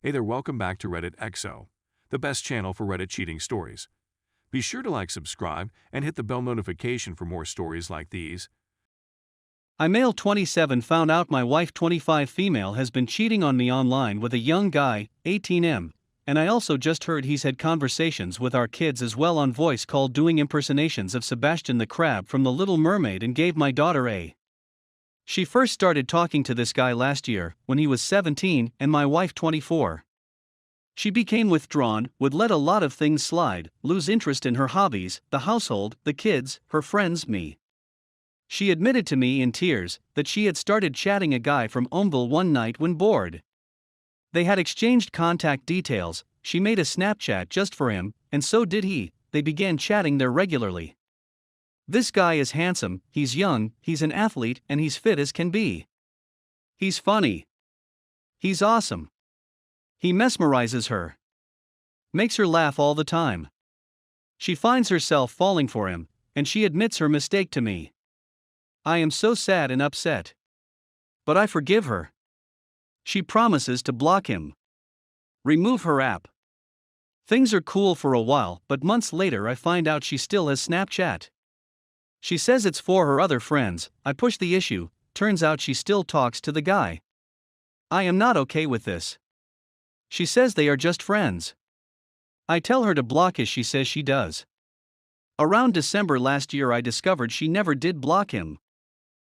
Hey there, welcome back to Reddit XO, the best channel for Reddit cheating stories. Be sure to like, subscribe, and hit the bell notification for more stories like these. I male 27 found out my wife 25 female has been cheating on me online with a young guy, 18M, and I also just heard he's had conversations with our kids as well on voice call doing impersonations of Sebastian the Crab from The Little Mermaid and gave my daughter a. She first started talking to this guy last year, when he was 17 and my wife 24. She became withdrawn, would let a lot of things slide, lose interest in her hobbies, the household, the kids, her friends, me. She admitted to me in tears that she had started chatting a guy from Omville one night when bored. They had exchanged contact details, she made a Snapchat just for him, and so did he. They began chatting there regularly. This guy is handsome, he's young, he's an athlete, and he's fit as can be. He's funny. He's awesome. He mesmerizes her. Makes her laugh all the time. She finds herself falling for him, and she admits her mistake to me. I am so sad and upset. But I forgive her. She promises to block him. Remove her app. Things are cool for a while, but months later I find out she still has Snapchat. She says it's for her other friends. I push the issue, turns out she still talks to the guy. I am not okay with this. She says they are just friends. I tell her to block as she says she does. Around December last year I discovered she never did block him.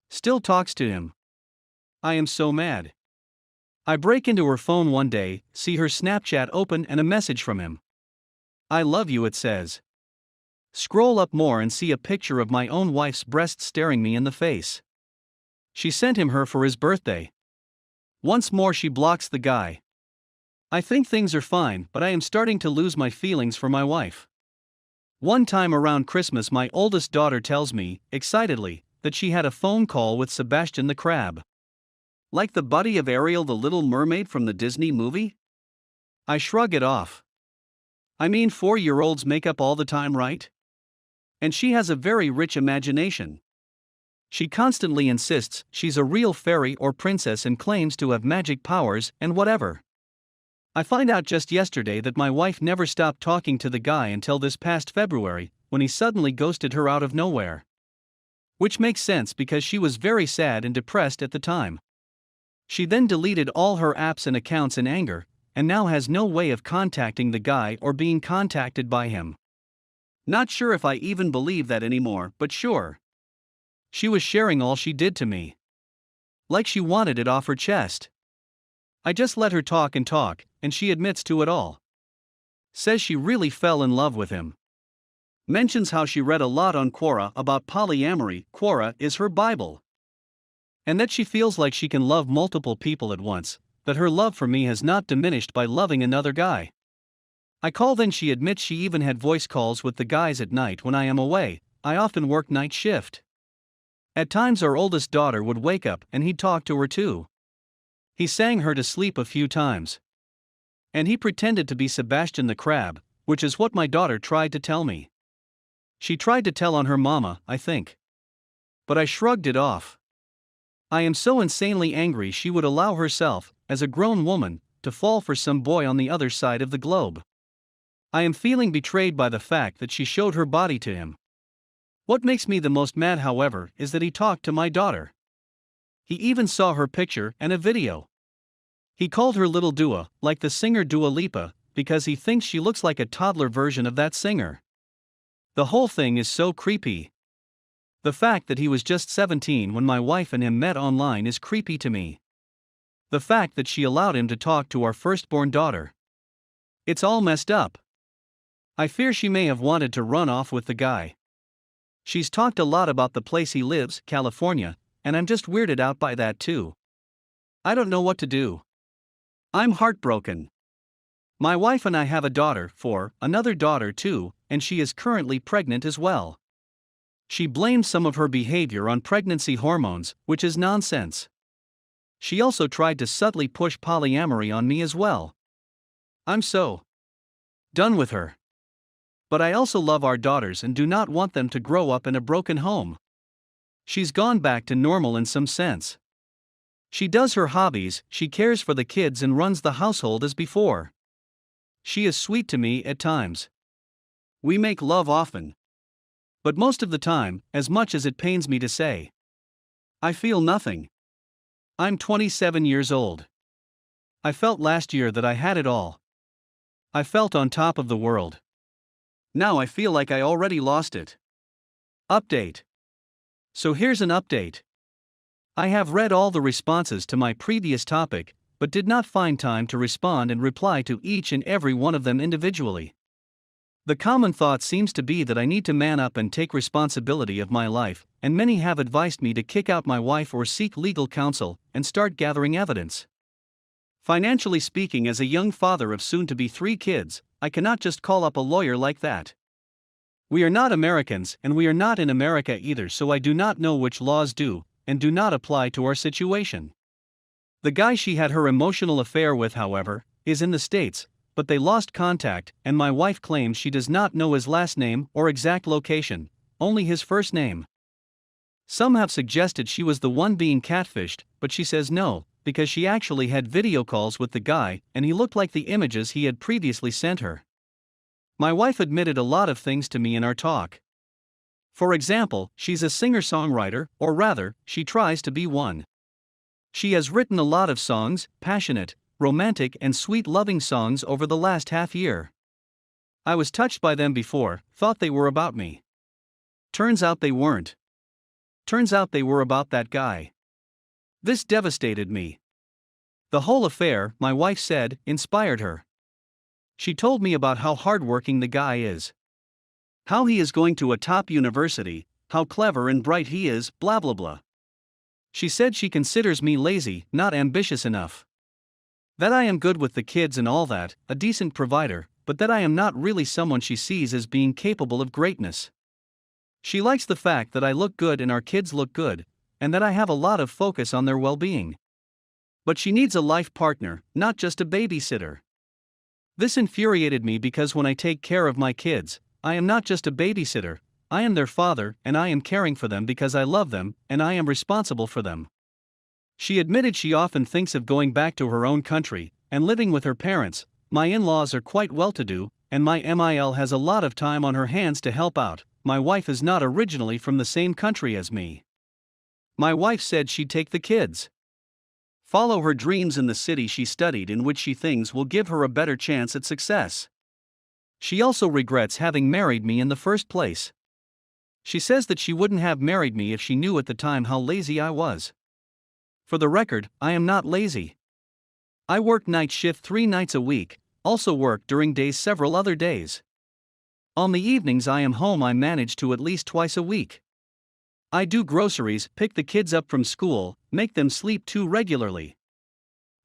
Still talks to him. I am so mad. I break into her phone one day, see her Snapchat open and a message from him. I love you, it says. Scroll up more and see a picture of my own wife's breasts staring me in the face. She sent him her for his birthday. Once more she blocks the guy. I think things are fine, but I am starting to lose my feelings for my wife. One time around Christmas my oldest daughter tells me, excitedly, that she had a phone call with Sebastian the Crab. Like the buddy of Ariel the Little Mermaid from the Disney movie? I shrug it off. I mean, 4-year-olds make up all the time, right? And she has a very rich imagination. She constantly insists she's a real fairy or princess and claims to have magic powers and whatever. I find out just yesterday that my wife never stopped talking to the guy until this past February, when he suddenly ghosted her out of nowhere. Which makes sense because she was very sad and depressed at the time. She then deleted all her apps and accounts in anger, and now has no way of contacting the guy or being contacted by him. Not sure if I even believe that anymore, but sure. She was sharing all she did to me. Like she wanted it off her chest. I just let her talk, and she admits to it all. Says she really fell in love with him. Mentions how she read a lot on Quora about polyamory. Quora is her Bible. And that she feels like she can love multiple people at once, that her love for me has not diminished by loving another guy. I call, then she admits she even had voice calls with the guys at night when I am away. I often work night shift. At times our oldest daughter would wake up and he'd talk to her too. He sang her to sleep a few times. And he pretended to be Sebastian the Crab, which is what my daughter tried to tell me. She tried to tell on her mama, I think. But I shrugged it off. I am so insanely angry she would allow herself, as a grown woman, to fall for some boy on the other side of the globe. I am feeling betrayed by the fact that she showed her body to him. What makes me the most mad, however, is that he talked to my daughter. He even saw her picture and a video. He called her Little Dua, like the singer Dua Lipa, because he thinks she looks like a toddler version of that singer. The whole thing is so creepy. The fact that he was just 17 when my wife and him met online is creepy to me. The fact that she allowed him to talk to our firstborn daughter. It's all messed up. I fear she may have wanted to run off with the guy. She's talked a lot about the place he lives, California, and I'm just weirded out by that too. I don't know what to do. I'm heartbroken. My wife and I have a daughter, another daughter too, and she is currently pregnant as well. She blames some of her behavior on pregnancy hormones, which is nonsense. She also tried to subtly push polyamory on me as well. I'm so done with her. But I also love our daughters and do not want them to grow up in a broken home. She's gone back to normal in some sense. She does her hobbies, she cares for the kids and runs the household as before. She is sweet to me at times. We make love often. But most of the time, as much as it pains me to say, I feel nothing. I'm 27 years old. I felt last year that I had it all. I felt on top of the world. Now I feel like I already lost it. Update. So here's an update. I have read all the responses to my previous topic, but did not find time to respond and reply to each and every one of them individually. The common thought seems to be that I need to man up and take responsibility of my life, and many have advised me to kick out my wife or seek legal counsel and start gathering evidence. Financially speaking, as a young father of soon-to-be 3 kids, I cannot just call up a lawyer like that. We are not Americans, and we are not in America either, so I do not know which laws do and do not apply to our situation. The guy she had her emotional affair with, however, is in the States, but they lost contact, and my wife claims she does not know his last name or exact location, only his first name. Some have suggested she was the one being catfished, but she says no, because she actually had video calls with the guy and he looked like the images he had previously sent her. My wife admitted a lot of things to me in our talk. For example, she's a singer-songwriter, or rather, she tries to be one. She has written a lot of songs, passionate, romantic and sweet loving songs over the last half year. I was touched by them before, thought they were about me. Turns out they weren't. Turns out they were about that guy. This devastated me. The whole affair, my wife said, inspired her. She told me about how hardworking the guy is. How he is going to a top university, how clever and bright he is, blah blah blah. She said she considers me lazy, not ambitious enough. That I am good with the kids and all that, a decent provider, but that I am not really someone she sees as being capable of greatness. She likes the fact that I look good and our kids look good, and that I have a lot of focus on their well-being. But she needs a life partner, not just a babysitter. This infuriated me because when I take care of my kids, I am not just a babysitter, I am their father and I am caring for them because I love them and I am responsible for them. She admitted she often thinks of going back to her own country and living with her parents. My in-laws are quite well-to-do, and my MIL has a lot of time on her hands to help out. My wife is not originally from the same country as me. My wife said she'd take the kids. Follow her dreams in the city she studied in, which she thinks will give her a better chance at success. She also regrets having married me in the first place. She says that she wouldn't have married me if she knew at the time how lazy I was. For the record, I am not lazy. I work night shift 3 nights a week, also work during days several other days. On the evenings I am home. I manage to at least twice a week. I do groceries, pick the kids up from school, make them sleep too regularly.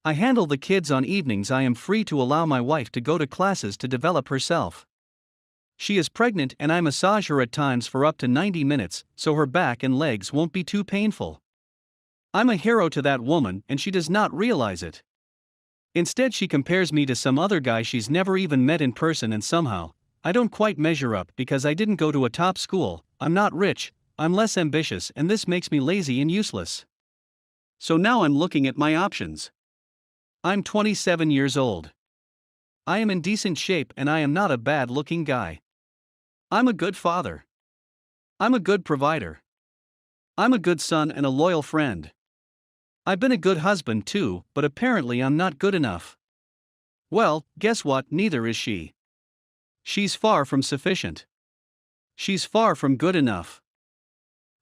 I handle the kids on evenings. I am free to allow my wife to go to classes to develop herself. She is pregnant and I massage her at times for up to 90 minutes, so her back and legs won't be too painful. I'm a hero to that woman and she does not realize it. Instead she compares me to some other guy she's never even met in person, and somehow, I don't quite measure up because I didn't go to a top school, I'm not rich, I'm less ambitious, and this makes me lazy and useless. So now I'm looking at my options. I'm 27 years old. I am in decent shape and I am not a bad-looking guy. I'm a good father. I'm a good provider. I'm a good son and a loyal friend. I've been a good husband too, but apparently I'm not good enough. Well, guess what? Neither is she. She's far from sufficient. She's far from good enough.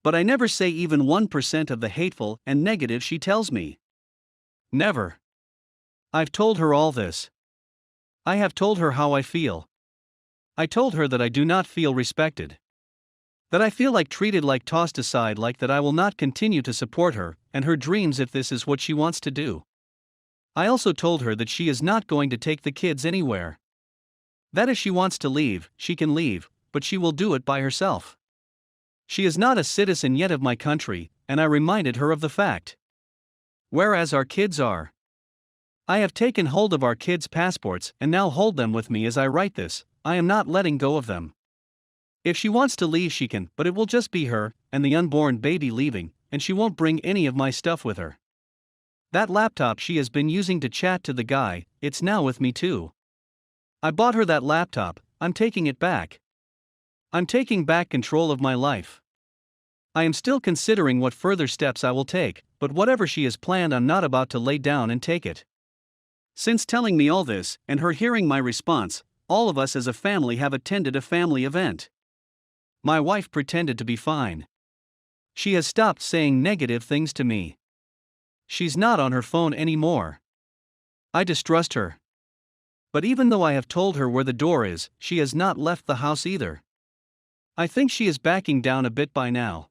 But I never say even 1% of the hateful and negative she tells me. Never. I've told her all this. I have told her how I feel. I told her that I do not feel respected. That I feel like treated, like tossed aside, like that I will not continue to support her and her dreams if this is what she wants to do. I also told her that she is not going to take the kids anywhere. That if she wants to leave, she can leave, but she will do it by herself. She is not a citizen yet of my country, and I reminded her of the fact. Whereas our kids are. I have taken hold of our kids' passports and now hold them with me as I write this. I am not letting go of them. If she wants to leave she can, but it will just be her and the unborn baby leaving, and she won't bring any of my stuff with her. That laptop she has been using to chat to the guy, it's now with me too. I bought her that laptop, I'm taking it back. I'm taking back control of my life. I am still considering what further steps I will take, but whatever she has planned, I'm not about to lay down and take it. Since telling me all this, and her hearing my response, all of us as a family have attended a family event. My wife pretended to be fine. She has stopped saying negative things to me. She's not on her phone anymore. I distrust her. But even though I have told her where the door is, she has not left the house either. I think she is backing down a bit by now.